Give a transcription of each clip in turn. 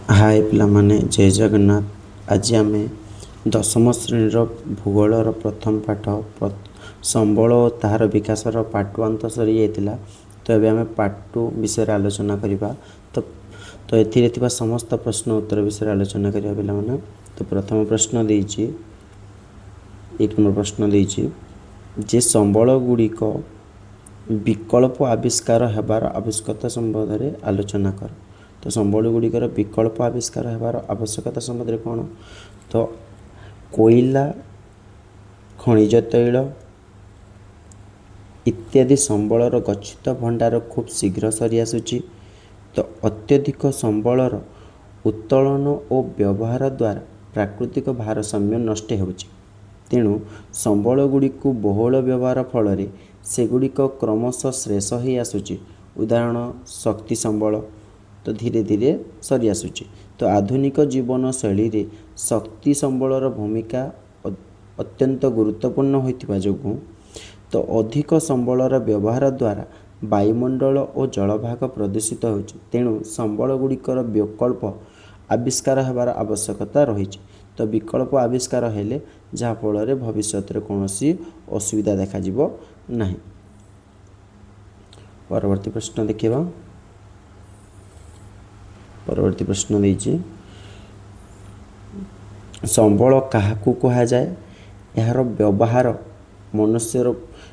हाय पिलामाने जय जगन्नाथ। आज आम दशम श्रेणीर भूगोलर प्रथम पाठ संबल और तार विकासर पार्ट 1 तो सरी जाइतिला। तो ଏବେ ଆମେ ପାର୍ଟ 2 ବିଷୟରେ ଆଲୋଚନା କରିବା। ତ ଏଥିରେ ଥିବା ସମସ୍ତ ପ୍ରଶ୍ନ ଉତ୍ତର ବିଷୟରେ ଆଲୋଚନା କରିବା ପିଲାମାନେ। ତ ପ୍ରଥମ ପ୍ରଶ୍ନ ଦେଇଛି, 1 ନମ୍ବର ପ୍ରଶ୍ନ ଦେଇଛି ଯେ ସମ୍ବଳ ଗୁଡ଼ିକ ବିକଳ୍ପ ଆବିଷ୍କାର ହେବାର ଆବଶ୍ୟକତା ସମ୍ବନ୍ଧରେ ଆଲୋଚନା କର। तो संबल गुड़िकर विकल्प आविष्कार होबार आवश्यकता संबंध कौन, तो कोयला, खनिज तैल इत्यादि संबलर गच्छित भंडार खूब शीघ्र सरी आसुची। तो अत्यधिक संबलर उत्तोलन और व्यवहार द्वारा प्राकृतिक भारसाम्य नष्ट होउची। तेणु संबल गुड़ी को बहुल व्यवहार फल सेगुड़िक क्रमशः श्रेष हो आसुची। उदाहरण शक्ति संबल तो धीरे धीरे सरी आसुची। तो आधुनिक जीवन शैली रे शक्ति संबलर भूमिका अत्यंत गुरुत्वपूर्ण होइतिबा जोगु तो अधिक संबलर व्यवहार द्वारा वायुमंडल और जलभाग प्रदूषित होउची। तेणु संबल गुड़िकर विकल्प आविष्कार होबार आवश्यकता रही। तो विकल्प आविष्कार हेले जहाँ फल भविष्य में कौन असुविधा देखा नहीं। परवर्ती प्रश्न देखिए। परवर्ती प्रश्न देछि संबल काहाकू कहा जाए, यार व्यवहार मनुष्यर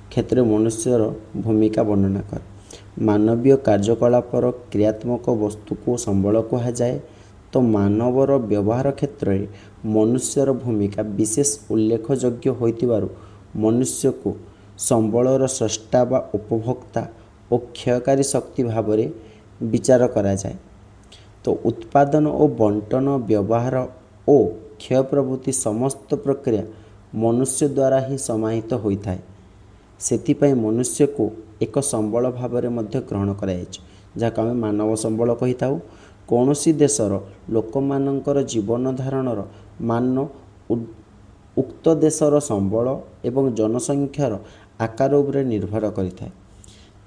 क्षेत्र में मनुष्यर भूमिका वर्णना कर। मानवीय कार्यकलापर क्रियात्मक वस्तु को संबल कहा जाए। तो मानवर व्यवहार क्षेत्र में मनुष्यर भूमिका विशेष उल्लेखयोग्य होइतिबारु मनुष्य को संबलर स्रष्टा व उपभोक्ता और क्षयकारी शक्ति भाव में विचार करा जाए। तो उत्पादन और बंटन, व्यवहार और क्षय प्रभृति समस्त प्रक्रिया मनुष्य द्वारा ही समाहित होता है। सेथिपाई मनुष्य को एक संबल भाव में ग्रहण कराଯାଇଛି, जहाँ आम मानव संबल कही था। कौन सी देशर लोक मानकर जीवन धारणर मान उक्त देशर संबल एवं जनसंख्यार आकार उपर निर्भर करिଥାଏ।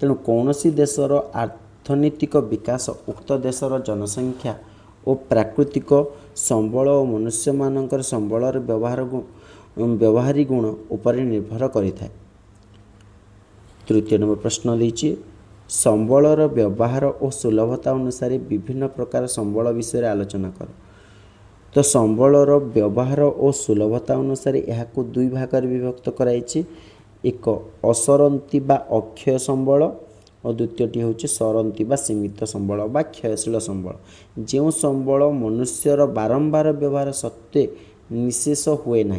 तेणु कौन सी देशर अर्थनैतिक विकास उक्त देशर जनसंख्या और प्राकृतिक संबल और मनुष्य मानकर संबलर व्यवहारी गुण उपर निर्भर करिଥାଏ। तृतीय नंबर प्रश्न देछि संबलर व्यवहार और सुलभता अनुसार विभिन्न प्रकार संबल विषय आलोचना कर। तो संबलर व्यवहार और सुलभता अनुसार यह दुई भाग विभक्त कराइछि। एक असरंती बा अक्षय संबल और द्वितीयटी हूँ सरंती बा सीमित संबल बा क्षयशील संबल। जो संबल मनुष्यर बारंबार व्यवहार सत्वे निशेष हुए ना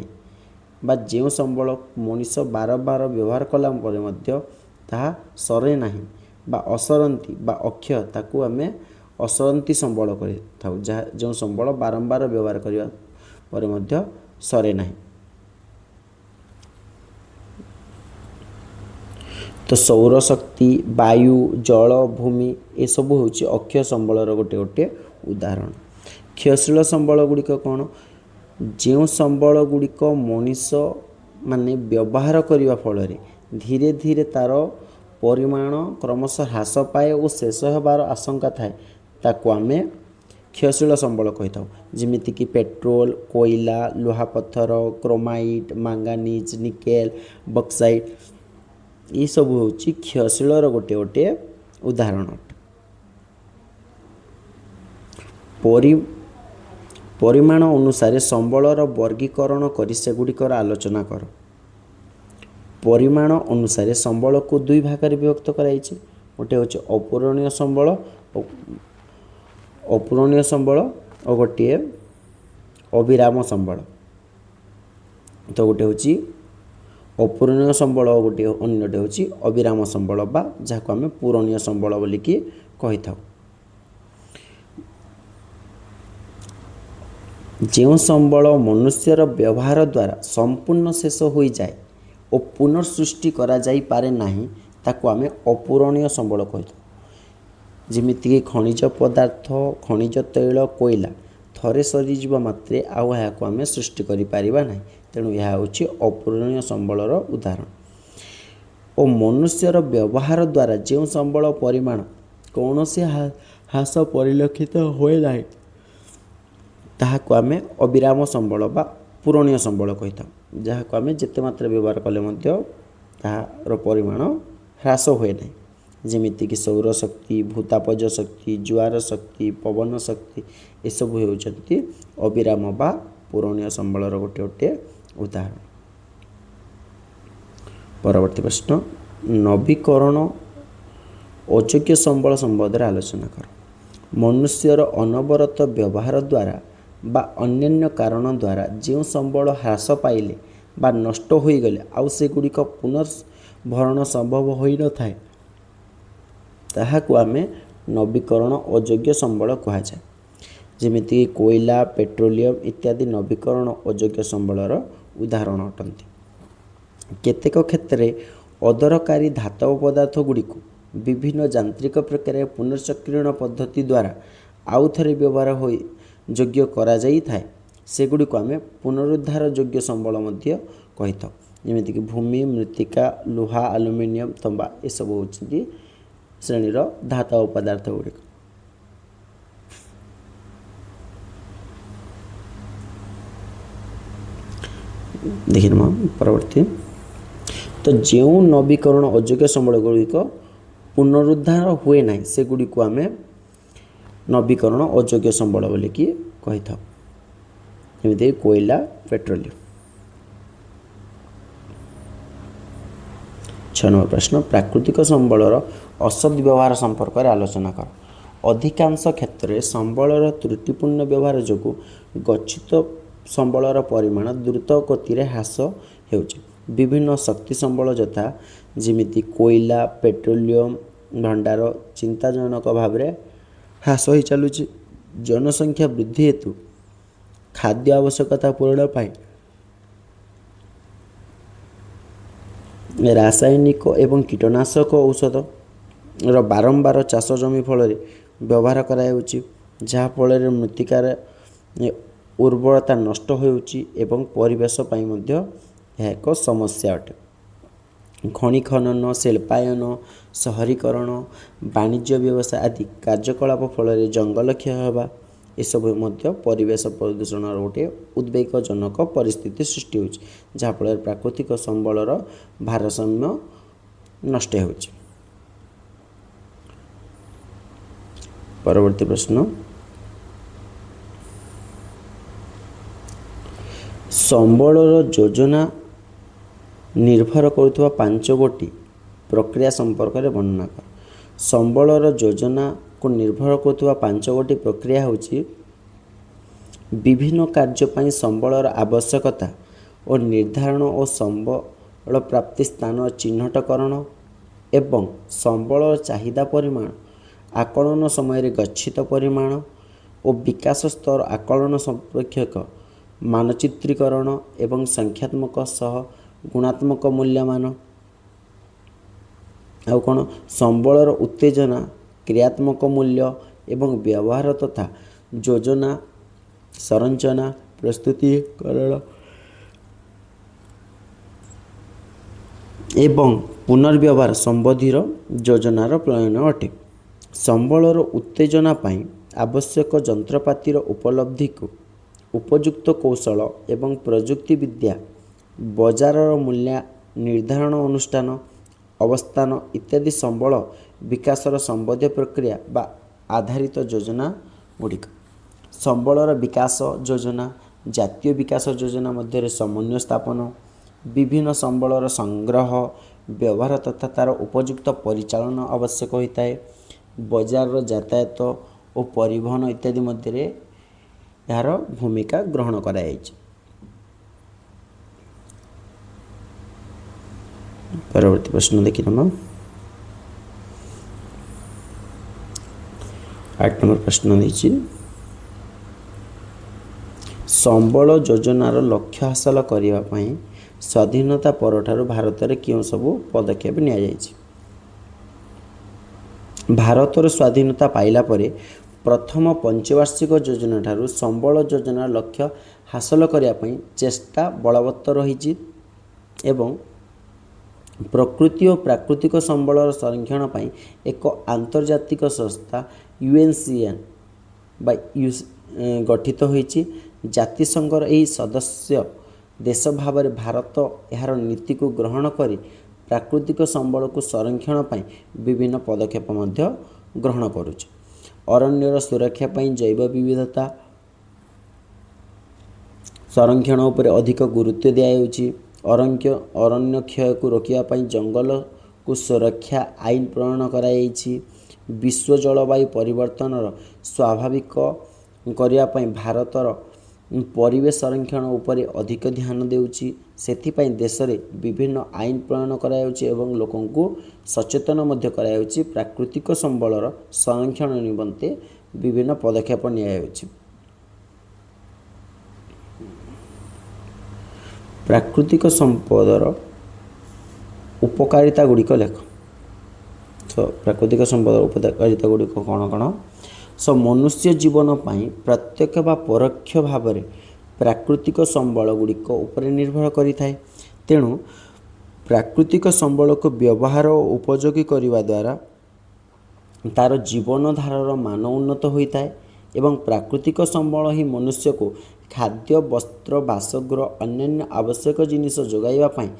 बा जो संबल मनीष बार बार व्यवहार कला ताहा सरे नाही बा असरंती बा अक्षय ताकू आमे असरंती संबल करिथाउ, जहाँ जो संबल बारंबार व्यवहार करिया परे मध्य सरे नाही। तो सौर शक्ति, वायु, जल, भूमि ये सब हूँ अक्षय संबलर गोटे गोटे उदाहरण। क्षयशील संबल गुड़िक कौन, जो संबल गुड़िक मनीष माने व्यवहार करने फल धीरे धीरे तार परिमाण क्रमशः ह्रास पाए और शेष होबार आशंका थाए, ताकू आमे क्षयशील संबल कही था। जमीक पेट्रोल, कोयला, लुहापत्थर, क्रोमाइट, मांगानीज, निकेल, बक्साइट ये सब हूँ क्षयशीलर गोटे गोटे उदाहरण। परिमाण अनुसार संबलर वर्गीकरण कर सेगुड़िकर आलोचना कर। परिमाण अनुसार संबल को दुई भाग विभक्त कराइछि। गोटे हूँ अपूरणीय संबल और गोटे अविराम संबल। तो गोटे हूँ अपूरणीय संबल और गोटे अन्यटे हूँ अविराम संबल बा जहाँ आम पूरणीय संबल बोलिकी कही था। जो संबल मनुष्यर व्यवहार द्वारा संपूर्ण शेष हो जाए और पुनर्सृष्टि करा जाई पारे नाही ताकू आमे अपूरणीय संबल कही था। जमीक खनिज पदार्थ, खनिज तैल, कोयला थरे सरीजा मात्रे आउ यहाँ आम सृष्टि करिपारिबा नाही। तेणु यह हूँ अपूरणीय संबलर उदाहरण। और मनुष्यर व्यवहार द्वारा जो संबल परिमाण कौन से ह्रास परिलक्षित हुए ना ତାହାକୁ ଆମେ ଅବିରାମ ସମ୍ବଳ ବା ପୂରଣୀୟ ସମ୍ବଳ କହିଥାଉ, ଯାହାକୁ ଆମେ ଯେତେ ମାତ୍ରା ବ୍ୟବହାର କଲେ ମଧ୍ୟ ତାହାର ପରିମାଣ ହ୍ରାସ ହୁଏ ନାହିଁ। ଯେମିତିକି ସୌରଶକ୍ତି, ଭୂତାପଜ ଶକ୍ତି, ଜୁଆର ଶକ୍ତି, ପବନ ଶକ୍ତି ଏସବୁ ହେଉଛନ୍ତି ଅବିରାମ ବା ପୂରଣୀୟ ସମ୍ବଳର ଗୋଟିଏ ଉଦାହରଣ। ପରବର୍ତ୍ତୀ ପ୍ରଶ୍ନ, ନବୀକରଣ ଅଯୋଗ୍ୟ ସମ୍ବଳ ସମ୍ବନ୍ଧରେ ଆଲୋଚନା କର। ମନୁଷ୍ୟର ଅନବରତ ବ୍ୟବହାର ଦ୍ୱାରା ବା ଅନ୍ୟାନ୍ୟ କାରଣ ଦ୍ୱାରା ଯେଉଁ ସମ୍ବଳ ହ୍ରାସ ପାଇଲେ ବା ନଷ୍ଟ ହୋଇଗଲେ ଆଉ ସେଗୁଡ଼ିକ ପୁନର୍ଭରଣ ସମ୍ଭବ ହୋଇନଥାଏ, ତାହାକୁ ଆମେ ନବୀକରଣ ଅଯୋଗ୍ୟ ସମ୍ବଳ କୁହାଯାଏ। ଯେମିତିକି କୋଇଲା, ପେଟ୍ରୋଲିୟମ୍ ଇତ୍ୟାଦି ନବୀକରଣ ଅଯୋଗ୍ୟ ସମ୍ବଳର ଉଦାହରଣ ଅଟନ୍ତି। କେତେକ କ୍ଷେତ୍ରରେ ଅଦରକାରୀ ଧାତବ ପଦାର୍ଥ ଗୁଡ଼ିକୁ ବିଭିନ୍ନ ଯାନ୍ତ୍ରିକ ପ୍ରକ୍ରିୟାରେ ପୁନଃଚକ୍ରଣ ପଦ୍ଧତି ଦ୍ୱାରା ଆଉ ଥରେ ବ୍ୟବହାର ଯୋଗ୍ୟ କରାଯାଇଥାଏ, ସେଗୁଡ଼ିକୁ ଆମେ ପୁନରୁଦ୍ଧାର ଯୋଗ୍ୟ ସମ୍ବଳ ମଧ୍ୟ କହିଥାଉ। ଯେମିତିକି ଭୂମି, ମୃତ୍ତିକା, ଲୁହା, ଆଲୁମିନିୟମ୍, ତମ୍ବା ଏସବୁ ହେଉଛନ୍ତି ଶ୍ରେଣୀର ଧାତବ ପଦାର୍ଥ ଗୁଡ଼ିକ। ଦେଖିନେବା ପରବର୍ତ୍ତୀ। ତ ଯେଉଁ ନବୀକରଣ ଅଯୋଗ୍ୟ ସମ୍ବଳ ଗୁଡ଼ିକ ପୁନରୁଦ୍ଧାର ହୁଏ ନାହିଁ, ସେଗୁଡ଼ିକୁ ଆମେ ନବୀକରଣ ଅଯୋଗ୍ୟ ସମ୍ବଳ ବୋଲିକି କହିଥାଉ। ଯେମିତିକି କୋଇଲା, ପେଟ୍ରୋଲିୟମ୍। 6 ନମ୍ବର ପ୍ରଶ୍ନ, ପ୍ରାକୃତିକ ସମ୍ବଳର ଅସଦ୍ ବ୍ୟବହାର ସମ୍ପର୍କରେ ଆଲୋଚନା କର। ଅଧିକାଂଶ କ୍ଷେତ୍ରରେ ସମ୍ବଳର ତ୍ରୁଟିପୂର୍ଣ୍ଣ ବ୍ୟବହାର ଯୋଗୁଁ ଗଚ୍ଛିତ ସମ୍ବଳର ପରିମାଣ ଦ୍ରୁତ ଗତିରେ ହ୍ରାସ ହେଉଛି। ବିଭିନ୍ନ ଶକ୍ତି ସମ୍ବଳ ଯଥା ଯେମିତି କୋଇଲା, ପେଟ୍ରୋଲିୟମ୍ ଭଣ୍ଡାର ଚିନ୍ତାଜନକ ଭାବରେ ହ୍ରାସ ହୋଇ ଚାଲୁଛି। ଜନସଂଖ୍ୟା ବୃଦ୍ଧି ହେତୁ ଖାଦ୍ୟ ଆବଶ୍ୟକତା ପୂରଣ ପାଇଁ ରାସାୟନିକ ଏବଂ କୀଟନାଶକ ଔଷଧର ବାରମ୍ବାର ଚାଷ ଜମି ଫଳରେ ବ୍ୟବହାର କରାଯାଉଛି, ଯାହାଫଳରେ ମୃତ୍ତିକାର ଉର୍ବରତା ନଷ୍ଟ ହେଉଛି ଏବଂ ପରିବେଶ ପାଇଁ ମଧ୍ୟ ଏହା ଏକ ସମସ୍ୟା ଅଟେ। ଖଣି ଖନନ, ଶିଳ୍ପାୟନ, ସହରୀକରଣ, ବାଣିଜ୍ୟ ବ୍ୟବସାୟ ଆଦି କାର୍ଯ୍ୟକଳାପ ଫଳରେ ଜଙ୍ଗଲ କ୍ଷୟ ହେବା ଏସବୁ ମଧ୍ୟ ପରିବେଶ ପ୍ରଦୂଷଣର ଗୋଟିଏ ଉଦ୍ବେଗଜନକ ପରିସ୍ଥିତି ସୃଷ୍ଟି ହେଉଛି, ଯାହାଫଳରେ ପ୍ରାକୃତିକ ସମ୍ବଳର ଭାରସାମ୍ୟ ନଷ୍ଟ ହେଉଛି। ପରବର୍ତ୍ତୀ ପ୍ରଶ୍ନ, ସମ୍ବଳର ଯୋଜନା ନିର୍ଭର କରୁଥିବା 5ଗୋଟି ପ୍ରକ୍ରିୟା ସମ୍ପର୍କରେ ବର୍ଣ୍ଣନା କର। ସମ୍ବଳର ଯୋଜନାକୁ ନିର୍ଭର କରୁଥିବା 5ଗୋଟି ପ୍ରକ୍ରିୟା ହେଉଛି ବିଭିନ୍ନ କାର୍ଯ୍ୟ ପାଇଁ ସମ୍ବଳର ଆବଶ୍ୟକତା ଓ ନିର୍ଦ୍ଧାରଣ ଓ ସମ୍ବଳ ପ୍ରାପ୍ତି ସ୍ଥାନ ଚିହ୍ନଟକରଣ ଏବଂ ସମ୍ବଳର ଚାହିଦା ପରିମାଣ ଆକଳନ ସମୟରେ ଗଚ୍ଛିତ ପରିମାଣ ଓ ବିକାଶ ସ୍ତର ଆକଳନ ସମ୍ପ୍ରକ୍ଷକ ମାନଚିତ୍ରୀକରଣ ଏବଂ ସଂଖ୍ୟାତ୍ମକ ସହ ଗୁଣାତ୍ମକ ମୂଲ୍ୟମାନ। ଆଉ କ'ଣ, ସମ୍ବଳର ଉତ୍ତେଜନା, କ୍ରିୟାତ୍ମକ ମୂଲ୍ୟ ଏବଂ ବ୍ୟବହାର ତଥା ଯୋଜନା ସଂରଚନା ପ୍ରସ୍ତୁତିକରଣ ଏବଂ ପୁନର୍ବ୍ୟବହାର ସମ୍ବନ୍ଧୀୟ ଯୋଜନାର ପ୍ରଣୟନ ଅଟେ। ସମ୍ବଳର ଉତ୍ତେଜନା ପାଇଁ ଆବଶ୍ୟକ ଯନ୍ତ୍ରପାତିର ଉପଲବ୍ଧିକୁ ଉପଯୁକ୍ତ କୌଶଳ ଏବଂ ପ୍ରଯୁକ୍ତିବିଦ୍ୟା, ବଜାରର ମୂଲ୍ୟ ନିର୍ଦ୍ଧାରଣ ଅନୁଷ୍ଠାନ ଅବସ୍ଥାନ ଇତ୍ୟାଦି ସମ୍ବଳ ବିକାଶର ସମ୍ବନ୍ଧୀୟ ପ୍ରକ୍ରିୟା ବା ଆଧାରିତ ଯୋଜନା ଗୁଡ଼ିକ। ସମ୍ବଳର ବିକାଶ ଯୋଜନା, ଜାତୀୟ ବିକାଶ ଯୋଜନା ମଧ୍ୟରେ ସମନ୍ୱୟ ସ୍ଥାପନ, ବିଭିନ୍ନ ସମ୍ବଳର ସଂଗ୍ରହ, ବ୍ୟବହାର ତଥା ତା'ର ଉପଯୁକ୍ତ ପରିଚାଳନା ଆବଶ୍ୟକ ହୋଇଥାଏ। ବଜାରର ଯାତାୟାତ ଓ ପରିବହନ ଇତ୍ୟାଦି ମଧ୍ୟରେ ଏହାର ଭୂମିକା ଗ୍ରହଣ କରାଯାଇଛି। ପରବର୍ତ୍ତୀ ପ୍ରଶ୍ନ ଦେଖିନେବା। 8 ନମ୍ବର ପ୍ରଶ୍ନ ଦେଇଛି, ସମ୍ବଳ ଯୋଜନାର ଲକ୍ଷ୍ୟ ହାସଲ କରିବା ପାଇଁ ସ୍ୱାଧୀନତା ପରଠାରୁ ଭାରତରେ କେଉଁ ସବୁ ପଦକ୍ଷେପ ନିଆଯାଇଛି? ଭାରତର ସ୍ୱାଧୀନତା ପାଇଲା ପରେ ପ୍ରଥମ ପଞ୍ଚବାର୍ଷିକ ଯୋଜନାଠାରୁ ସମ୍ବଳ ଯୋଜନାର ଲକ୍ଷ୍ୟ ହାସଲ କରିବା ପାଇଁ ଚେଷ୍ଟା ବଳବତ୍ତର ରହିଛି ଏବଂ ପ୍ରକୃତି ଓ ପ୍ରାକୃତିକ ସମ୍ବଳର ସଂରକ୍ଷଣ ପାଇଁ ଏକ ଆନ୍ତର୍ଜାତିକ ସଂସ୍ଥା UNCN ବା ଗଠିତ ହୋଇଛି। ଜାତିସଂଘର ଏହି ସଦସ୍ୟ ଦେଶ ଭାବରେ ଭାରତ ଏହାର ନୀତିକୁ ଗ୍ରହଣ କରି ପ୍ରାକୃତିକ ସମ୍ବଳକୁ ସଂରକ୍ଷଣ ପାଇଁ ବିଭିନ୍ନ ପଦକ୍ଷେପ ମଧ୍ୟ ଗ୍ରହଣ କରୁଛି। ଅରଣ୍ୟର ସୁରକ୍ଷା ପାଇଁ ଜୈବ ବିବିଧତା ସଂରକ୍ଷଣ ଉପରେ ଅଧିକ ଗୁରୁତ୍ୱ ଦିଆଯାଉଛି। ଅରଣ୍ୟ କ୍ଷୟକୁ ରୋକିବା ପାଇଁ ଜଙ୍ଗଲକୁ ସୁରକ୍ଷା ଆଇନ ପ୍ରଣୟନ କରାଯାଇଛି। ବିଶ୍ୱ ଜଳବାୟୁ ପରିବର୍ତ୍ତନର ସ୍ୱାଭାବିକ କରିବା ପାଇଁ ଭାରତର ପରିବେଶ ସଂରକ୍ଷଣ ଉପରେ ଅଧିକ ଧ୍ୟାନ ଦେଉଛି। ସେଥିପାଇଁ ଦେଶରେ ବିଭିନ୍ନ ଆଇନ ପ୍ରଣୟନ କରାଯାଉଛି ଏବଂ ଲୋକଙ୍କୁ ସଚେତନ ମଧ୍ୟ କରାଯାଉଛି। ପ୍ରାକୃତିକ ସମ୍ବଳର ସଂରକ୍ଷଣ ନିମନ୍ତେ ବିଭିନ୍ନ ପଦକ୍ଷେପ ନିଆଯାଉଛି। ପ୍ରାକୃତିକ ସମ୍ପଦର ଉପକାରିତା ଗୁଡ଼ିକ ଲେଖ। ପ୍ରାକୃତିକ ସମ୍ପଦର ଉପକାରିତା ଗୁଡ଼ିକ କ'ଣ କ'ଣ? ମନୁଷ୍ୟ ଜୀବନ ପାଇଁ ପ୍ରତ୍ୟକ୍ଷ ବା ପରୋକ୍ଷ ଭାବରେ ପ୍ରାକୃତିକ ସମ୍ବଳ ଗୁଡ଼ିକ ଉପରେ ନିର୍ଭର କରିଥାଏ। ତେଣୁ ପ୍ରାକୃତିକ ସମ୍ବଳକୁ ବ୍ୟବହାର ଓ ଉପଯୋଗୀ କରିବା ଦ୍ୱାରା ତା'ର ଜୀବନଧାରାର ମାନ ଉନ୍ନତ ହୋଇଥାଏ ଏବଂ ପ୍ରାକୃତିକ ସମ୍ବଳ ହିଁ ମନୁଷ୍ୟକୁ ଖାଦ୍ୟ, ବସ୍ତ୍ର, ବାସଗୃହ ଅନ୍ୟାନ୍ୟ ଆବଶ୍ୟକ ଜିନିଷ ଯୋଗାଇବା ପାଇଁ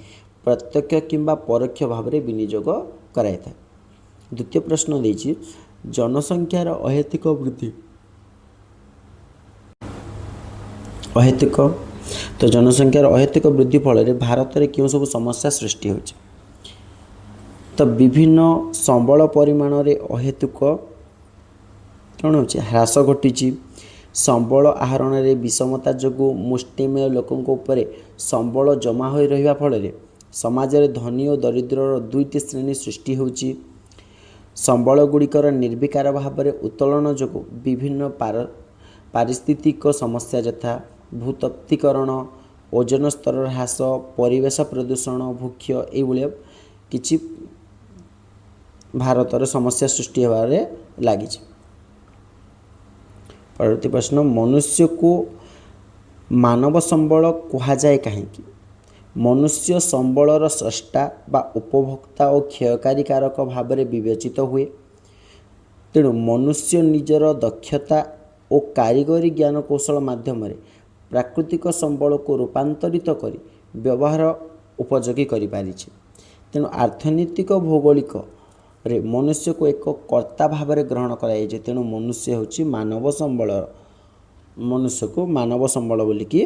ପ୍ରତ୍ୟକ୍ଷ କିମ୍ବା ପରୋକ୍ଷ ଭାବରେ ବିନିଯୋଗ କରାଇଥାଏ। ଦ୍ୱିତୀୟ ପ୍ରଶ୍ନ ଦେଇଛି, ଜନସଂଖ୍ୟାର ଅହେତୁକ ବୃଦ୍ଧି। ଜନସଂଖ୍ୟାର ଅହେତୁକ ବୃଦ୍ଧି ଫଳରେ ଭାରତରେ କେଉଁ ସବୁ ସମସ୍ୟା ସୃଷ୍ଟି ହେଉଛି? ବିଭିନ୍ନ ସମ୍ବଳ ପରିମାଣରେ ଅହେତୁକ କ'ଣ ହେଉଛି? ହ୍ରାସ ଘଟିଛି। ସମ୍ବଳ ଆହରଣରେ ବିଷମତା ଯୋଗୁଁ ମୁଷ୍ଟିମେୟ ଲୋକଙ୍କ ଉପରେ ସମ୍ବଳ ଜମା ହୋଇ ରହିବା ଫଳରେ ସମାଜରେ ଧନୀ ଓ ଦରିଦ୍ରର ଦୁଇଟି ଶ୍ରେଣୀ ସୃଷ୍ଟି ହେଉଛି। ସମ୍ବଳ ଗୁଡ଼ିକର ନିର୍ବିକାର ଭାବରେ ଉତ୍ତୋଳନ ଯୋଗୁଁ ବିଭିନ୍ନ ପାରିସ୍ଥିତିକ ସମସ୍ୟା ଯଥା ଭୂତପ୍ତିକରଣ, ଓଜୋନ ସ୍ତରର ହ୍ରାସ, ପରିବେଶ ପ୍ରଦୂଷଣ, ଭୂକ୍ଷ ଏଇଭଳିଆ କିଛି ଭାରତରେ ସମସ୍ୟା ସୃଷ୍ଟି ହେବାରେ ଲାଗିଛି। ପରବର୍ତ୍ତୀ ପ୍ରଶ୍ନ, ମନୁଷ୍ୟକୁ ମାନବ ସମ୍ବଳ କୁହାଯାଏ କାହିଁକି? ମନୁଷ୍ୟ ସମ୍ବଳର ସ୍ରଷ୍ଟା ବା ଉପଭୋକ୍ତା ଓ କ୍ଷୟକାରୀ କାରକ ଭାବରେ ବିବେଚିତ ହୁଏ। ତେଣୁ ମନୁଷ୍ୟ ନିଜର ଦକ୍ଷତା ଓ କାରିଗରୀ ଜ୍ଞାନ କୌଶଳ ମାଧ୍ୟମରେ ପ୍ରାକୃତିକ ସମ୍ବଳକୁ ରୂପାନ୍ତରିତ କରି ବ୍ୟବହାର ଉପଯୋଗୀ କରିପାରିଛି। ତେଣୁ ଆର୍ଥନୈତିକ ଭୌଗୋଳିକରେ ମନୁଷ୍ୟକୁ ଏକ କର୍ତ୍ତା ଭାବରେ ଗ୍ରହଣ କରାଯାଇଛି। ତେଣୁ ମନୁଷ୍ୟକୁ ମାନବ ସମ୍ବଳ ବୋଲିକି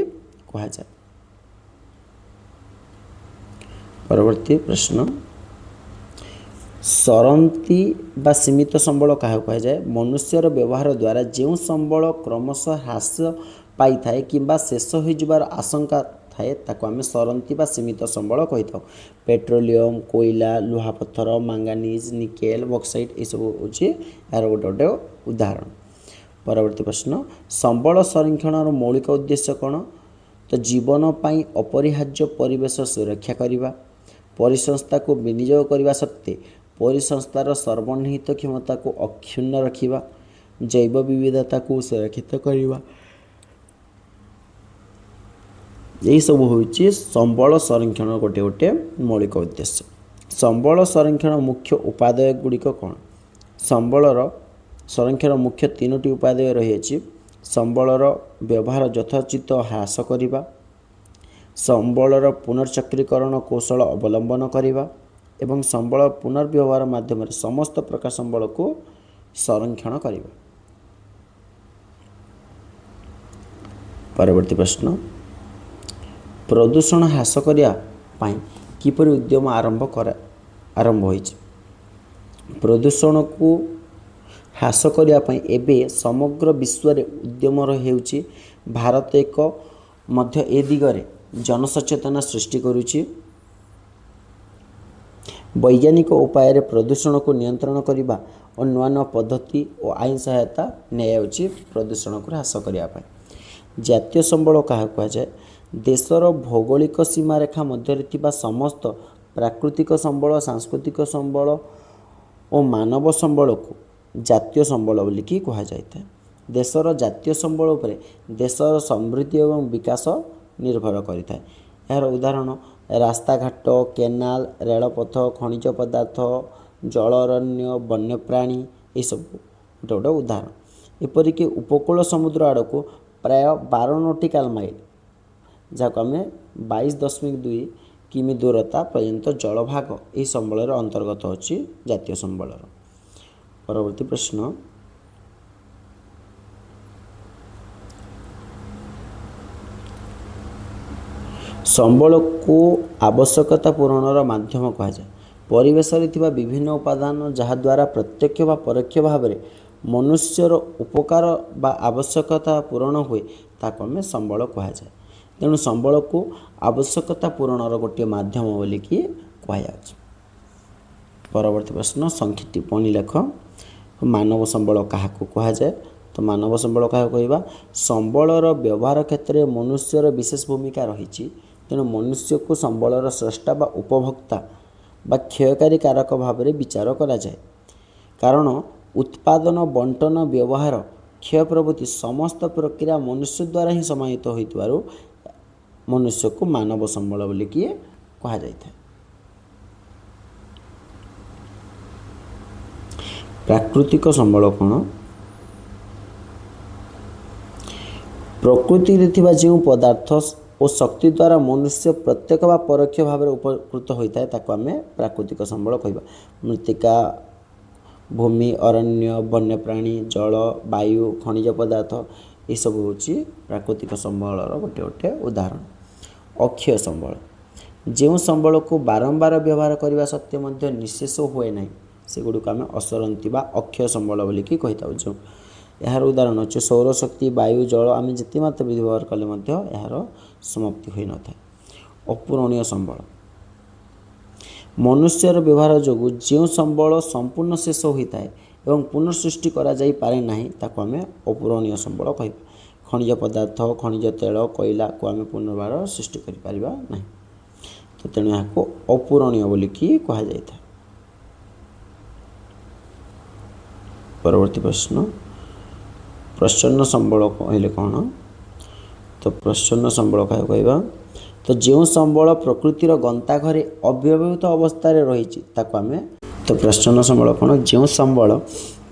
କୁହାଯାଏ। ପରବର୍ତ୍ତୀ ପ୍ରଶ୍ନ, ସରନ୍ତି ବା ସୀମିତ ସମ୍ବଳ କାହାକୁ କୁହାଯାଏ? ମନୁଷ୍ୟର ବ୍ୟବହାର ଦ୍ୱାରା ଯେଉଁ ସମ୍ବଳ କ୍ରମଶଃ ହ୍ରାସ ପାଇଥାଏ କିମ୍ବା ଶେଷ ହୋଇଯିବାର ଆଶଙ୍କା ଥାଏ ତାକୁ ଆମେ ସରନ୍ତି ବା ସୀମିତ ସମ୍ବଳ କହିଥାଉ। ପେଟ୍ରୋଲିୟମ, କୋଇଲା, ଲୁହାପଥର, ମାଙ୍ଗାନିଜ, ନିକେଲ, ବକ୍ସାଇଟ୍ ଏସବୁ ହେଉଛି ଏହାର ଗୋଟେ ଉଦାହରଣ। ପରବର୍ତ୍ତୀ ପ୍ରଶ୍ନ, ସମ୍ବଳ ସଂରକ୍ଷଣର ମୌଳିକ ଉଦ୍ଦେଶ୍ୟ କ'ଣ? ଜୀବନ ପାଇଁ ଅପରିହାର୍ଯ୍ୟ ପରିବେଶ ସୁରକ୍ଷା କରିବା, ପରିସଂସ୍ଥାକୁ ବିନିଯୋଗ କରିବା ସତ୍ତ୍ୱେ ପରିସଂସ୍ଥାର ସର୍ବନିହିତ କ୍ଷମତାକୁ ଅକ୍ଷୁଣ୍ଣ ରଖିବା, ଜୈବ ବିବିଧତାକୁ ସୁରକ୍ଷିତ କରିବା। ଏହିସବୁ ହେଉଛି ସମ୍ବଳ ସଂରକ୍ଷଣର ଗୋଟେ ମୌଳିକ ଉଦ୍ଦେଶ୍ୟ। ସମ୍ବଳ ସଂରକ୍ଷଣ ମୁଖ୍ୟ ଉପାଦେୟ ଗୁଡ଼ିକ କ'ଣ? ସମ୍ବଳର ସଂରକ୍ଷଣ ମୁଖ୍ୟ ତିନୋଟି ଉପାଦେୟ ରହିଛି। ସମ୍ବଳର ବ୍ୟବହାର ଯଥୋଚିତ ହ୍ରାସ କରିବା, ସମ୍ବଳର ପୁନର୍ଚକ୍ରୀକରଣ କୌଶଳ ଅବଲମ୍ବନ କରିବା ଏବଂ ସମ୍ବଳ ପୁନର୍ବ୍ୟବହାର ମାଧ୍ୟମରେ ସମସ୍ତ ପ୍ରକାର ସମ୍ବଳକୁ ସଂରକ୍ଷଣ କରିବା। ପରବର୍ତ୍ତୀ ପ୍ରଶ୍ନ, ପ୍ରଦୂଷଣ ହ୍ରାସ କରିବା ପାଇଁ କିପରି ଉଦ୍ୟମ ଆରମ୍ଭ ହୋଇଛି? ପ୍ରଦୂଷଣକୁ ହ୍ରାସ କରିବା ପାଇଁ ଏବେ ସମଗ୍ର ବିଶ୍ୱରେ ଉଦ୍ୟମ ହେଉଛି। ଭାରତ ମଧ୍ୟ ଏ ଦିଗରେ ଜନସଚେତନତା ସୃଷ୍ଟି କରୁଛି। ବୈଜ୍ଞାନିକ ଉପାୟରେ ପ୍ରଦୂଷଣକୁ ନିୟନ୍ତ୍ରଣ କରିବା ଓ ନୂଆ ନୂଆ ପଦ୍ଧତି ଓ ଆଇନ ସହାୟତା ନିଆଯାଉଛି ପ୍ରଦୂଷଣକୁ ହ୍ରାସ କରିବା ପାଇଁ। ଜାତୀୟ ସମ୍ବଳ କାହାକୁ କୁହାଯାଏ? ଦେଶର ଭୌଗୋଳିକ ସୀମାରେଖା ମଧ୍ୟରେ ଥିବା ସମସ୍ତ ପ୍ରାକୃତିକ ସମ୍ବଳ, ସାଂସ୍କୃତିକ ସମ୍ବଳ ଓ ମାନବ ସମ୍ବଳକୁ ଜାତୀୟ ସମ୍ବଳ ବୋଲିକି କୁହାଯାଇଥାଏ। ଦେଶର ଜାତୀୟ ସମ୍ବଳ ଉପରେ ଦେଶର ସମୃଦ୍ଧି ଏବଂ ବିକାଶ ନିର୍ଭର କରିଥାଏ। ଏହାର ଉଦାହରଣ ରାସ୍ତାଘାଟ, କେନାଲ, ରେଳପଥ, ଖଣିଜ ପଦାର୍ଥ, ଜଳ ଅରଣ୍ୟ, ବନ୍ୟପ୍ରାଣୀ ଏସବୁ ଗୋଟେ ଉଦାହରଣ। एपरिक उपकूल समुद्र आड़ को प्राय 12 नॉटिकल माइल जहाँ आम 22.2 किमी दूरता पर्यंत जलभाग यह संबल अंतर्गत होची जातीय संबल। परवर्ती प्रश्न, संबल को आवश्यकता पूरणर माध्यम कह जाए। परिवेश विभिन्न उपादान जहाद्वारा प्रत्यक्ष व परोक्ष भाव में मनुष्यर उपकार बा आवश्यकता पूरण हुए ताको आम संबल कह जाए। तेणु संबल को आवश्यकता पूरणर गोटे माध्यम बोलिकी कहुच्छे। परवर्ती प्रश्न, संख्या टिप्पणी लेख। मानव संबल क्या कहुए? तो मानव संबल क्या कहवा, संबलर व्यवहार क्षेत्र में मनुष्यर विशेष भूमिका रही। तेणु मनुष्य को संबलर स्रष्टा बा उपभोक्ता बा क्षयकारी कारक भाव में विचार करा जाए। कारण उत्पादन, बंटन, व्यवहार, क्षय प्रभृति समस्त प्रक्रिया मनुष्य द्वारा ही समाहित होइतबारु मनुष्य को मानव संबल बोलिकी कहा जाइଥାଏ। प्राकृतिक संबल कौन? प्रकृति रे थिबा जो पदार्थ और शक्ति द्वारा मनुष्य प्रत्यक्ष व परोक्ष भाव में उपकृत होता है ताको आम प्राकृतिक संबल कहवा। मृत्तिका, भूमि, अरण्य, वन्यप्राणी, जल, वायु, खनिज पदार्थ ये सब हूँ प्राकृतिक संबलर गोटे गोटे उदाहरण। अक्षय संबल, जो संबल को बारंबार व्यवहार करने सत्वे निशेष हुए ना सेगुड़ी आम असरंती बा अक्षय संबल बोलिकी कही था। यार उदाहरण अच्छे सौरशक्ति, वायु, जल आम जिते मात्र व्यवहार कले यार समाप्ति हो न था। अपूरणीय संबल, मनुष्यर व्यवहार जो जो संबल संपूर्ण शेष होता है एवं पुनर्सृष्टि करा जाई पारे नाही ताको आम अपूरणीय संबल कह। खनिज पदार्थ, खनिज तेल, कोयला को आम पुनर्बार सृष्टि करि नहीं, तो तेणु यहाँ अपूरणीय बोलिकी कहा जाता है। परवर्ती प्रश्न, प्रच्छन्न संबल कहले कौन? तो प्रच्छन्न संबल क्या कहवा, तो जो संबल प्रकृतिर गंताघरे अव्यवहित अवस्था रही आम। तो प्रच्छन्न संबल कौन? जो संबल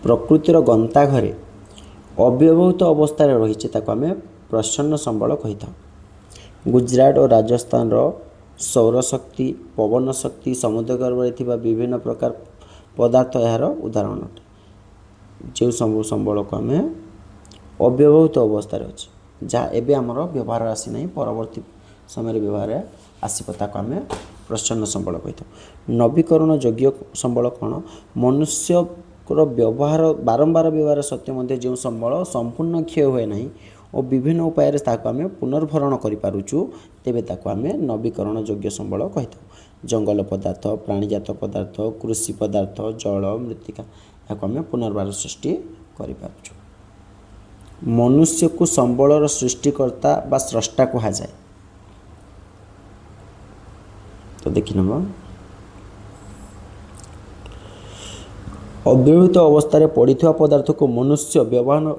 प्रकृतिर गंताघरे अव्यवहित अवस्था रही आम प्रच्छन्न संबल कही था। गुजरात और राजस्थान सौरशक्ति, पवन शक्ति, समुद्र गर्भ में विभिन्न प्रकार पदार्थ यार उदाहरण अटे। जो सब संबल को आम अव्यवहित अवस्था अच्छे जहाँ एवं आमर व्यवहार आसी ना, परवर्ती समय व्यवहार आसपा आम प्रच्छन्न संबल कही था। नवीकरण योग्य संबल कौन? मनुष्य व्यवहार बारंबार व्यवहार सत्वे जो संबल संपूर्ण क्षय हुए ना और विभिन्न उपाय आम पुनर्भरण करूँ तेरे आम नवीकरण योग्य संबल कही था। जंगल पदार्थ, प्राणीजात पदार्थ, कृषि पदार्थ, जल, मृत्तिका या आम पुनर्बार सृष्टि कर। मनुष्य को संबलर सृष्टिकर्ता बा स्रष्टा कहा जाए। तो देखि नब अव्यवहित अवस्था पड़ता पदार्थ को मनुष्य व्यवहार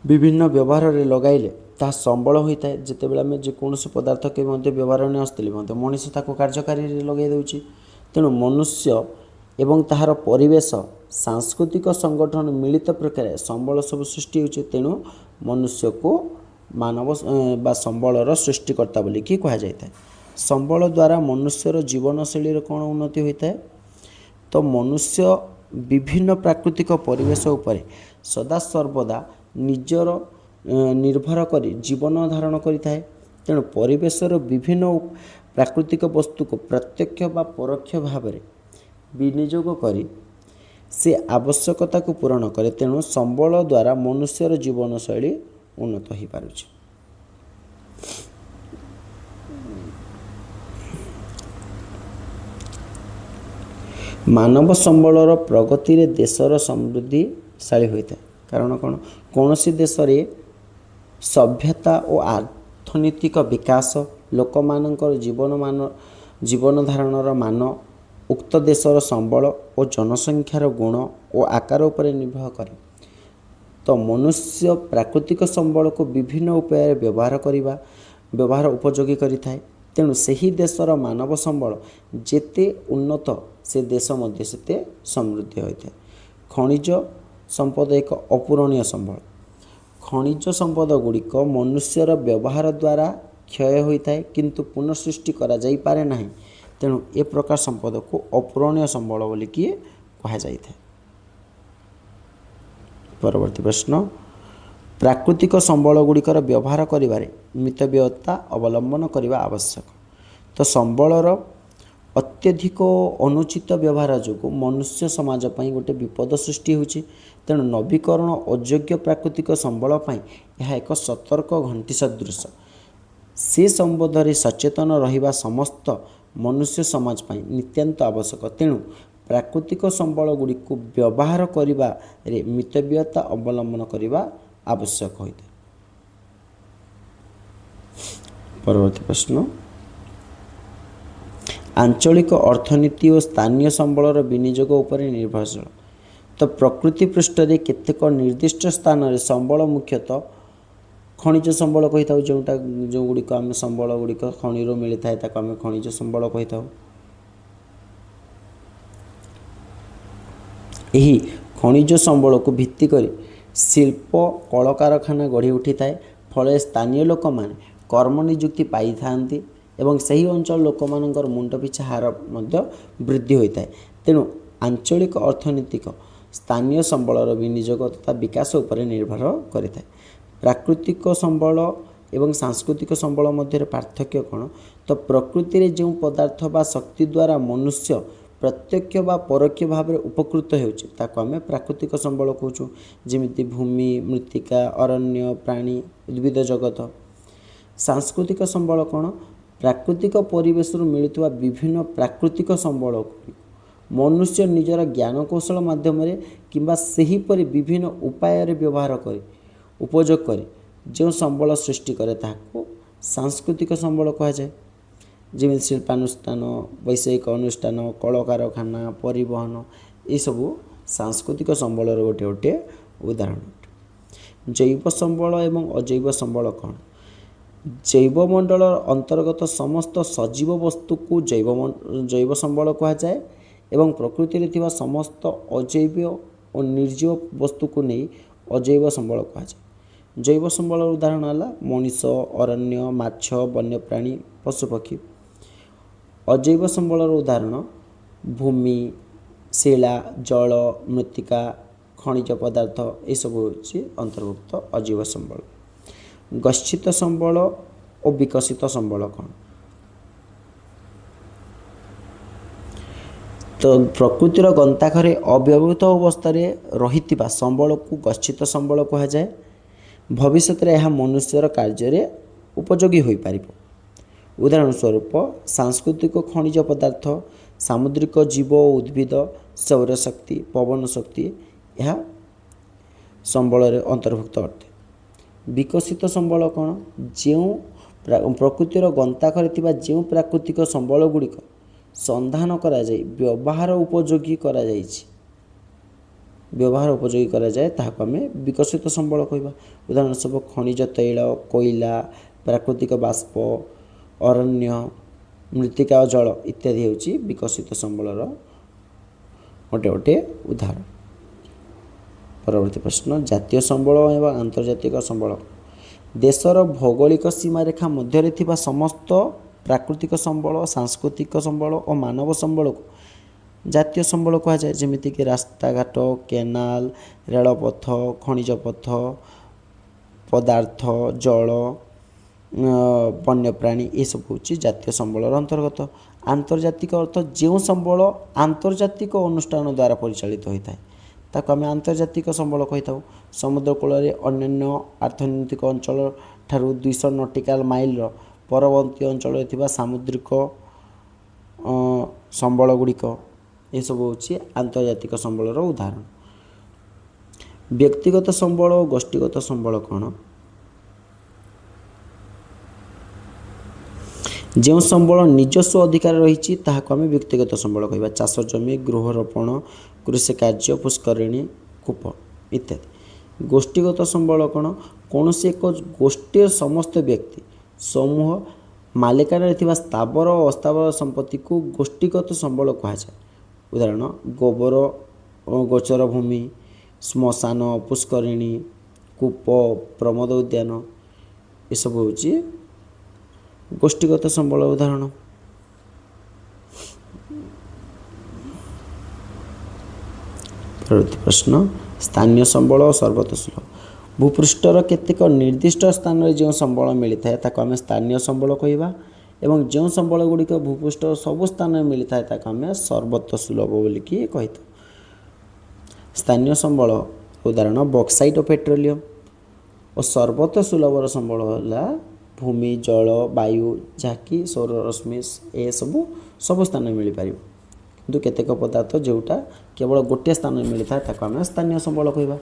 विभिन्न व्यवहार में लगाइले ता संबल होता है। जितेबाला आम जेकोसी पदार्थ के व्यवहार नहीं आसते मनीष कार्यकारी लगे दूसरी। तेणु मनुष्य एवं ताहार परिवेश, सांस्कृतिक संगठन मिलित प्रक्रिया संबल सब सृष्टि होचे। तेणु मनुष्य को मानव बा संबलर सृष्टिकर्ता बोलिकी कहा जाता है। संबल द्वारा मनुष्यर जीवनशैली कौन उन्नति होता है? तो मनुष्य विभिन्न प्राकृतिक परिवेश उपरे सदा सर्वदा निजर निर्भर करी जीवन धारण करिଥାଏ। तेणु परिवेशर विभिन्न प्राकृतिक वस्तु को प्रत्यक्ष बा परोक्ष भाव में विनियोग करी से आवश्यकता को पूरण करे। तेणु संबल द्वारा मनुष्यर जीवनशैली उन्नत हो पारुछि। मानव संबलर प्रगति रे देशर समृद्धिशाली होता है। कारण कौन सी देश रे सभ्यता और अर्थनैतिक विकास लोक मानकर जीवन धारणर मान उक्त देशर संबल और जनसंख्यार गुण और आकार उपर निर्भर करे। तो मनुष्य प्राकृतिक संबल को विभिन्न उपाय व्यवहार उपयोगी करिଥାଏ। तेणु सही देशर मानव संबल जेते उन्नत से देश मध्य सेते समृद्धि होता है। खनिज संपद एक अपूरणीय संबल। ଖଣିଜ ସମ୍ପଦ ଗୁଡ଼ିକ ମନୁଷ୍ୟର ବ୍ୟବହାର ଦ୍ୱାରା କ୍ଷୟ ହୋଇଥାଏ କିନ୍ତୁ ପୁନଃସୃଷ୍ଟି କରାଯାଇପାରେ ନାହିଁ। ତେଣୁ ଏ ପ୍ରକାର ସମ୍ପଦକୁ ଅପୂରଣୀୟ ସମ୍ବଳ ବୋଲିକି କୁହାଯାଇଥାଏ। ପରବର୍ତ୍ତୀ ପ୍ରଶ୍ନ, ପ୍ରାକୃତିକ ସମ୍ବଳ ଗୁଡ଼ିକର ବ୍ୟବହାର କରିବାରେ ମିତବ୍ୟୟତା ଅବଲମ୍ବନ କରିବା ଆବଶ୍ୟକ। ତ ସମ୍ବଳର ଅତ୍ୟଧିକ ଅନୁଚିତ ବ୍ୟବହାର ଯୋଗୁଁ ମନୁଷ୍ୟ ସମାଜ ପାଇଁ ଗୋଟେ ବିପଦ ସୃଷ୍ଟି ହେଉଛି। ତେଣୁ ନବୀକରଣ ଅଯୋଗ୍ୟ ପ୍ରାକୃତିକ ସମ୍ବଳ ପାଇଁ ଏହା ଏକ ସତର୍କ ଘଣ୍ଟି ସଦୃଶ। ସେ ସମ୍ବନ୍ଧରେ ସଚେତନ ରହିବା ସମସ୍ତ ମନୁଷ୍ୟ ସମାଜ ପାଇଁ ନିତ୍ୟାନ୍ତ ଆବଶ୍ୟକ। ତେଣୁ ପ୍ରାକୃତିକ ସମ୍ବଳ ଗୁଡ଼ିକୁ ବ୍ୟବହାର କରିବାରେ ମିତବ୍ୟୟତା ଅବଲମ୍ବନ କରିବା ଆବଶ୍ୟକ ହୋଇଥାଏ। ପରବର୍ତ୍ତୀ ପ୍ରଶ୍ନ, ଆଞ୍ଚଳିକ ଅର୍ଥନୀତି ଓ ସ୍ଥାନୀୟ ସମ୍ବଳର ବିନିଯୋଗ ଉପରେ ନିର୍ଭରଶୀଳ। ତ ପ୍ରକୃତି ପୃଷ୍ଠରେ କେତେକ ନିର୍ଦ୍ଦିଷ୍ଟ ସ୍ଥାନରେ ସମ୍ବଳ ମୁଖ୍ୟତଃ ଖଣିଜ ସମ୍ବଳ କହିଥାଉ। ଯେଉଁଗୁଡ଼ିକ ଆମେ ସମ୍ବଳ ଗୁଡ଼ିକ ଖଣିରୁ ମିଳିଥାଏ ତାକୁ ଆମେ ଖଣିଜ ସମ୍ବଳ କହିଥାଉ। ଏହି ଖଣିଜ ସମ୍ବଳକୁ ଭିତ୍ତି କରି ଶିଳ୍ପ କଳକାରଖାନା ଗଢ଼ି ଉଠିଥାଏ। ଫଳରେ ସ୍ଥାନୀୟ ଲୋକମାନେ କର୍ମ ନିଯୁକ୍ତି ପାଇଥାନ୍ତି ଏବଂ ସେହି ଅଞ୍ଚଳ ଲୋକମାନଙ୍କର ମୁଣ୍ଡ ପିଛା ହାର ମଧ୍ୟ ବୃଦ୍ଧି ହୋଇଥାଏ। ତେଣୁ ଆଞ୍ଚଳିକ ଅର୍ଥନୈତିକ ସ୍ଥାନୀୟ ସମ୍ବଳର ବିନିଯୋଗ ତଥା ବିକାଶ ଉପରେ ନିର୍ଭର କରିଥାଏ। ପ୍ରାକୃତିକ ସମ୍ବଳ ଏବଂ ସାଂସ୍କୃତିକ ସମ୍ବଳ ମଧ୍ୟରେ ପାର୍ଥକ୍ୟ କ'ଣ? ତ ପ୍ରକୃତିରେ ଯେଉଁ ପଦାର୍ଥ ବା ଶକ୍ତି ଦ୍ୱାରା ମନୁଷ୍ୟ ପ୍ରତ୍ୟକ୍ଷ ବା ପରୋକ୍ଷ ଭାବରେ ଉପକୃତ ହେଉଛି ତାକୁ ଆମେ ପ୍ରାକୃତିକ ସମ୍ବଳ କହୁଛୁ। ଯେମିତି ଭୂମି, ମୃତ୍ତିକା, ଅରଣ୍ୟ, ପ୍ରାଣୀ, ଉଦ୍ଭିଦ ଜଗତ। ସାଂସ୍କୃତିକ ସମ୍ବଳ କ'ଣ? ପ୍ରାକୃତିକ ପରିବେଶରୁ ମିଳୁଥିବା ବିଭିନ୍ନ ପ୍ରାକୃତିକ ସମ୍ବଳକୁ ମନୁଷ୍ୟ ନିଜର ଜ୍ଞାନ କୌଶଳ ମାଧ୍ୟମରେ କିମ୍ବା ସେହିପରି ବିଭିନ୍ନ ଉପାୟରେ ବ୍ୟବହାର କରି ଉପଯୋଗ କରି ଯେଉଁ ସମ୍ବଳ ସୃଷ୍ଟି କରେ ତାହାକୁ ସାଂସ୍କୃତିକ ସମ୍ବଳ କୁହାଯାଏ। ଯେମିତି ଶିଳ୍ପାନୁଷ୍ଠାନ, ବୈଷୟିକ ଅନୁଷ୍ଠାନ, କଳକାରଖାନା, ପରିବହନ, ଏସବୁ ସାଂସ୍କୃତିକ ସମ୍ବଳର ଗୋଟିଏ ଉଦାହରଣ। ଜୈବ ସମ୍ବଳ ଏବଂ ଅଜୈବ ସମ୍ବଳ କ'ଣ? ଜୈବମଣ୍ଡଳର ଅନ୍ତର୍ଗତ ସମସ୍ତ ସଜୀବ ବସ୍ତୁକୁ ଜୈବ ସମ୍ବଳ କୁହାଯାଏ ଏବଂ ପ୍ରକୃତିରେ ଥିବା ସମସ୍ତ ଅଜୈବ ଓ ନିର୍ଜୀବ ବସ୍ତୁକୁ ନେଇ ଅଜୈବ ସମ୍ବଳ କୁହାଯାଏ। ଜୈବ ସମ୍ବଳର ଉଦାହରଣ ହେଲା ମଣିଷ, ଅରଣ୍ୟ, ମାଛ, ବନ୍ୟପ୍ରାଣୀ, ପଶୁପକ୍ଷୀ। ଅଜୈବ ସମ୍ବଳର ଉଦାହରଣ ଭୂମି, ଶିଳା, ଜଳ, ମୃତ୍ତିକା, ଖଣିଜ ପଦାର୍ଥ ଏସବୁ ହେଉଛି ଅନ୍ତର୍ଭୁକ୍ତ ଅଜୈବ ସମ୍ବଳ। ଗଚ୍ଛିତ ସମ୍ବଳ ଓ ବିକଶିତ ସମ୍ବଳ କ'ଣ? ତ ପ୍ରକୃତିର ଗନ୍ତାଘରେ ଅବ୍ୟବହୃତ ଅବସ୍ଥାରେ ରହିଥିବା ସମ୍ବଳକୁ ଗଚ୍ଛିତ ସମ୍ବଳ କୁହାଯାଏ। ଭବିଷ୍ୟତରେ ଏହା ମନୁଷ୍ୟର କାର୍ଯ୍ୟରେ ଉପଯୋଗୀ ହୋଇପାରିବ। ଉଦାହରଣ ସ୍ୱରୂପ ସାଂସ୍କୃତିକ ଖଣିଜ ପଦାର୍ଥ, ସାମୁଦ୍ରିକ ଜୀବ ଓ ଉଦ୍ଭିଦ, ସୌରଶକ୍ତି, ପବନ ଶକ୍ତି ଏହା ସମ୍ବଳରେ ଅନ୍ତର୍ଭୁକ୍ତ ଅଟେ। ବିକଶିତ ସମ୍ବଳ କ'ଣ? ଯେଉଁ ପ୍ରକୃତିର ଗନ୍ତାଘରେ ଥିବା ଯେଉଁ ପ୍ରାକୃତିକ ସମ୍ବଳ ଗୁଡ଼ିକ ସନ୍ଧାନ କରାଯାଇ ବ୍ୟବହାର ଉପଯୋଗୀ କରାଯାଏ ତାହାକୁ ଆମେ ବିକଶିତ ସମ୍ବଳ କହିବା। ଉଦାହରଣ ସ୍ୱରୂପ ଖଣିଜ ତୈଳ, କୋଇଲା, ପ୍ରାକୃତିକ ବାଷ୍ପ, ଅରଣ୍ୟ, ମୃତ୍ତିକା ଓ ଜଳ ଇତ୍ୟାଦି ହେଉଛି ବିକଶିତ ସମ୍ବଳର ଗୋଟେ ଉଦାହରଣ। ପରବର୍ତ୍ତୀ ପ୍ରଶ୍ନ, ଜାତୀୟ ସମ୍ବଳ ଏବଂ ଆନ୍ତର୍ଜାତିକ ସମ୍ବଳ। ଦେଶର ଭୌଗୋଳିକ ସୀମାରେଖା ମଧ୍ୟରେ ଥିବା ସମସ୍ତ ପ୍ରାକୃତିକ ସମ୍ବଳ, ସାଂସ୍କୃତିକ ସମ୍ବଳ ଓ ମାନବ ସମ୍ବଳକୁ ଜାତୀୟ ସମ୍ବଳ କୁହାଯାଏ। ଯେମିତିକି ରାସ୍ତାଘାଟ, କେନାଲ, ରେଳପଥ, ଖଣିଜ ପଥ, ପଦାର୍ଥ, ଜଳ, ବନ୍ୟପ୍ରାଣୀ ଏସବୁ ହେଉଛି ଜାତୀୟ ସମ୍ବଳର ଅନ୍ତର୍ଗତ। ଆନ୍ତର୍ଜାତିକ ଅର୍ଥ ଯେଉଁ ସମ୍ବଳ ଆନ୍ତର୍ଜାତିକ ଅନୁଷ୍ଠାନ ଦ୍ୱାରା ପରିଚାଳିତ ହୋଇଥାଏ ତାକୁ ଆମେ ଆନ୍ତର୍ଜାତିକ ସମ୍ବଳ କହିଥାଉ। ସମୁଦ୍ର କୂଳରେ ଅନ୍ୟାନ୍ୟ ଅର୍ଥନୈତିକ ଅଞ୍ଚଳ ଠାରୁ 200 ନଟିକାଲ ମାଇଲର ପରବର୍ତ୍ତୀ ଅଞ୍ଚଳରେ ଥିବା ସାମୁଦ୍ରିକ ସମ୍ବଳ ଗୁଡ଼ିକ ଏସବୁ ହେଉଛି ଆନ୍ତର୍ଜାତିକ ସମ୍ବଳର ଉଦାହରଣ। ବ୍ୟକ୍ତିଗତ ସମ୍ବଳ ଓ ଗୋଷ୍ଠୀଗତ ସମ୍ବଳ କ'ଣ? ଯେଉଁ ସମ୍ବଳ ନିଜସ୍ୱ ଅଧିକାର ରହିଛି ତାହାକୁ ଆମେ ବ୍ୟକ୍ତିଗତ ସମ୍ବଳ କହିବା। ଚାଷ ଜମି, ଗୃହରୋପଣ, କୃଷି କାର୍ଯ୍ୟ, ପୁଷ୍କରିଣୀ, କୂପ ଇତ୍ୟାଦି। ଗୋଷ୍ଠୀଗତ ସମ୍ବଳ କ'ଣ? କୌଣସି ଏକ ଗୋଷ୍ଠୀର ସମସ୍ତ ବ୍ୟକ୍ତି ସମୂହ ମାଲିକାନାରେ ଥିବା ସ୍ଥାବର ଓ ଅସ୍ଥାବର ସମ୍ପତ୍ତିକୁ ଗୋଷ୍ଠୀଗତ ସମ୍ବଳ କୁହାଯାଏ। ଉଦାହରଣ ଗୋଚର ଭୂମି, ଶ୍ମଶାନ, ପୁଷ୍କରିଣୀ, କୂପ, ପ୍ରମୋଦ ଉଦ୍ୟାନ ଏସବୁ ହେଉଛି ଗୋଷ୍ଠୀଗତ ସମ୍ବଳ ଉଦାହରଣ। ପରବର୍ତ୍ତୀ ପ୍ରଶ୍ନ, ସ୍ଥାନୀୟ ସମ୍ବଳ ଓ ସର୍ବତ ସୁଲଭ। ଭୂପୃଷ୍ଠର କେତେକ ନିର୍ଦ୍ଦିଷ୍ଟ ସ୍ଥାନରେ ଯେଉଁ ସମ୍ବଳ ମିଳିଥାଏ ତାକୁ ଆମେ ସ୍ଥାନୀୟ ସମ୍ବଳ କହିବା ଏବଂ ଯେଉଁ ସମ୍ବଳ ଗୁଡ଼ିକ ଭୂପୃଷ୍ଠର ସବୁ ସ୍ଥାନରେ ମିଳିଥାଏ ତାକୁ ଆମେ ସର୍ବତ ସୁଲଭ ବୋଲିକି କହିଥାଉ। ସ୍ଥାନୀୟ ସମ୍ବଳ ଉଦାହରଣ ବକ୍ସାଇଟ୍ ଓ ପେଟ୍ରୋଲିୟମ ଓ ସର୍ବତ ସୁଲଭର ସମ୍ବଳ ହେଲା ଭୂମି, ଜଳ, ବାୟୁ, ଯାହାକି ସୌରରଶ୍ମି ଏସବୁ ସବୁ ସ୍ଥାନରେ ମିଳିପାରିବ, କିନ୍ତୁ କେତେକ ପଦାର୍ଥ ଯେଉଁଟା କେବଳ ଗୋଟିଏ ସ୍ଥାନରେ ମିଳିଥାଏ ତାକୁ ଆମେ ସ୍ଥାନୀୟ ସମ୍ବଳ କହିବା।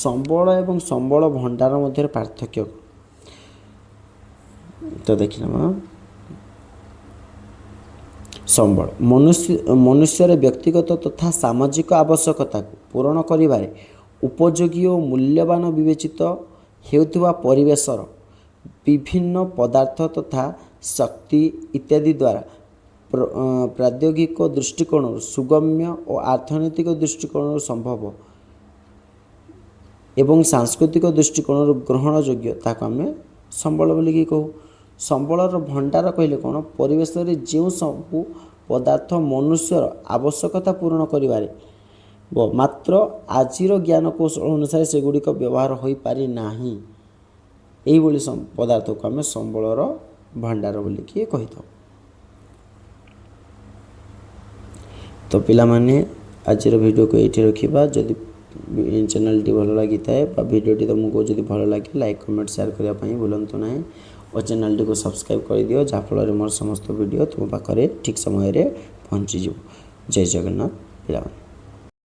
ସମ୍ବଳ ଏବଂ ସମ୍ବଳ ଭଣ୍ଡାର ମଧ୍ୟରେ ପାର୍ଥକ୍ୟ ତ ଦେଖିନେବା। ସମ୍ବଳ ମନୁଷ୍ୟର ବ୍ୟକ୍ତିଗତ ତଥା ସାମାଜିକ ଆବଶ୍ୟକତାକୁ ପୂରଣ କରିବାରେ ଉପଯୋଗୀ ଓ ମୂଲ୍ୟବାନ ବିବେଚିତ ହେଉଥିବା ପରିବେଶର ବିଭିନ୍ନ ପଦାର୍ଥ ତଥା ଶକ୍ତି ଇତ୍ୟାଦି ଦ୍ୱାରା ପ୍ରାଦ୍ୟୋଗିକ ଦୃଷ୍ଟିକୋଣରୁ ସୁଗମ୍ୟ ଓ ଅର୍ଥନୈତିକ ଦୃଷ୍ଟିକୋଣରୁ ସମ୍ଭବ ଏବଂ ସାଂସ୍କୃତିକ ଦୃଷ୍ଟିକୋଣରୁ ଗ୍ରହଣଯୋଗ୍ୟ ତାକୁ ଆମେ ସମ୍ବଳ ବୋଲିକି କହୁ। ସମ୍ବଳର ଭଣ୍ଡାର କହିଲେ କ'ଣ? ପରିବେଶରେ ଯେଉଁ ସବୁ ପଦାର୍ଥ ମନୁଷ୍ୟର ଆବଶ୍ୟକତା ପୂରଣ କରିବାରେ ମାତ୍ର ଆଜିର ଜ୍ଞାନ କୌଶଳ ଅନୁସାରେ ସେଗୁଡ଼ିକ ବ୍ୟବହାର ହୋଇପାରି ନାହିଁ, ଏହିଭଳି ପଦାର୍ଥକୁ ଆମେ ସମ୍ବଳର ଭଣ୍ଡାର ବୋଲିକି କହିଥାଉ। ତ ପିଲାମାନେ ଆଜିର ଭିଡ଼ିଓକୁ ଏଇଠି ରଖିବା। ଯଦି ଚ୍ୟାନେଲଟି ଭଲ ଲାଗିଥାଏ ବା ଭିଡ଼ିଓଟି ତୁମକୁ ଯଦି ଭଲ ଲାଗେ ଲାଇକ୍, କମେଣ୍ଟ, ସେୟାର କରିବା ପାଇଁ ଭୁଲନ୍ତୁ ନାହିଁ ଓ ଚ୍ୟାନେଲଟିକୁ ସବସ୍କ୍ରାଇବ୍ କରିଦିଅ, ଯାହାଫଳରେ ମୋର ସମସ୍ତ ଭିଡ଼ିଓ ତୁମ ପାଖରେ ଠିକ୍ ସମୟରେ ପହଞ୍ଚିଯିବ। ଜୟ ଜଗନ୍ନାଥ ପିଲାମାନେ।